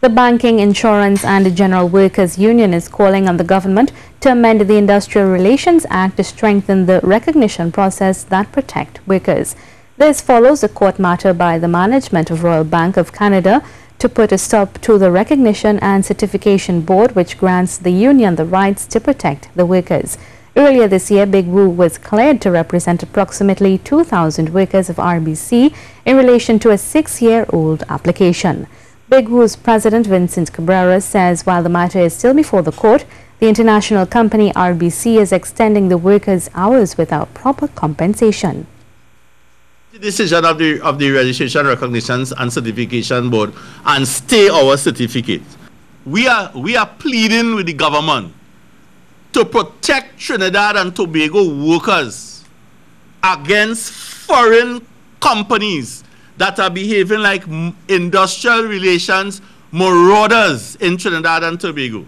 The Banking, Insurance and General Workers Union is calling on the government to amend the Industrial Relations Act to strengthen the recognition process that protect workers. This follows a court matter by the management of Royal Bank of Canada to put a stop to the Recognition and Certification Board, which grants the union the rights to protect the workers. Earlier this year, BIGWU was cleared to represent approximately 2,000 workers of RBC in relation to a 6-year-old application. BIGWU's president Vincent Cabrera says while the matter is still before the court, the international company RBC is extending the workers' hours without proper compensation. The decision of the Registration, Recognition and Certification Board and stay our certificate. We are pleading with the government to protect Trinidad and Tobago workers against foreign companies that are behaving like industrial relations marauders in Trinidad and Tobago.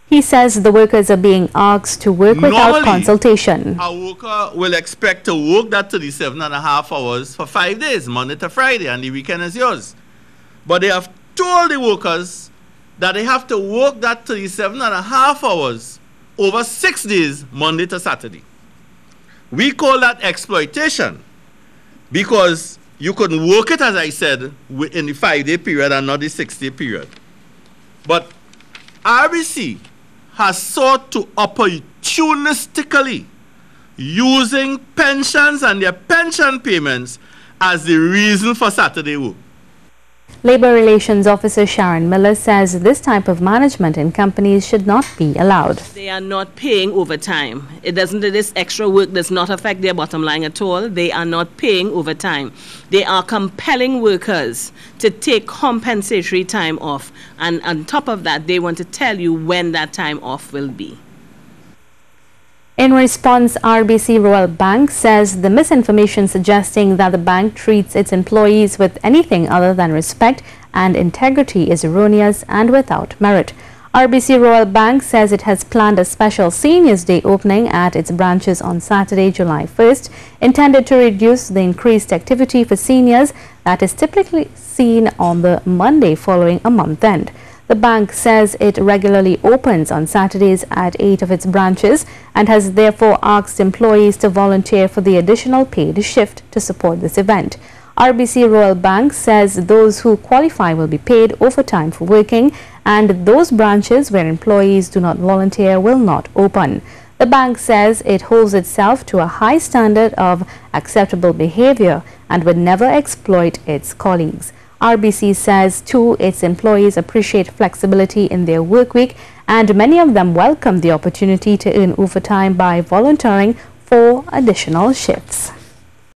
He says the workers are being asked to work without consultation. A worker will expect to work that 37.5 hours for 5 days, Monday to Friday, and the weekend is yours. But they have told the workers that they have to work that 37.5 hours over 6 days, Monday to Saturday. We call that exploitation because you could work it, as I said, in the 5-day period and not the 6-day period. But RBC has sought to opportunistically using pensions and their pension payments as the reason for Saturday work. Labor Relations Officer Sharon Miller says this type of management in companies should not be allowed. They are not paying overtime. This extra work does not affect their bottom line at all. They are not paying overtime. They are compelling workers to take compensatory time off. And on top of that, they want to tell you when that time off will be. In response, RBC Royal Bank says the misinformation suggesting that the bank treats its employees with anything other than respect and integrity is erroneous and without merit. RBC Royal Bank says it has planned a special Seniors Day opening at its branches on Saturday, July 1st, intended to reduce the increased activity for seniors that is typically seen on the Monday following a month end. The bank says it regularly opens on Saturdays at 8 of its branches and has therefore asked employees to volunteer for the additional paid shift to support this event. RBC Royal Bank says those who qualify will be paid overtime for working, and those branches where employees do not volunteer will not open. The bank says it holds itself to a high standard of acceptable behavior and would never exploit its colleagues. RBC says, too, its employees appreciate flexibility in their work week, and many of them welcome the opportunity to earn overtime by volunteering for additional shifts.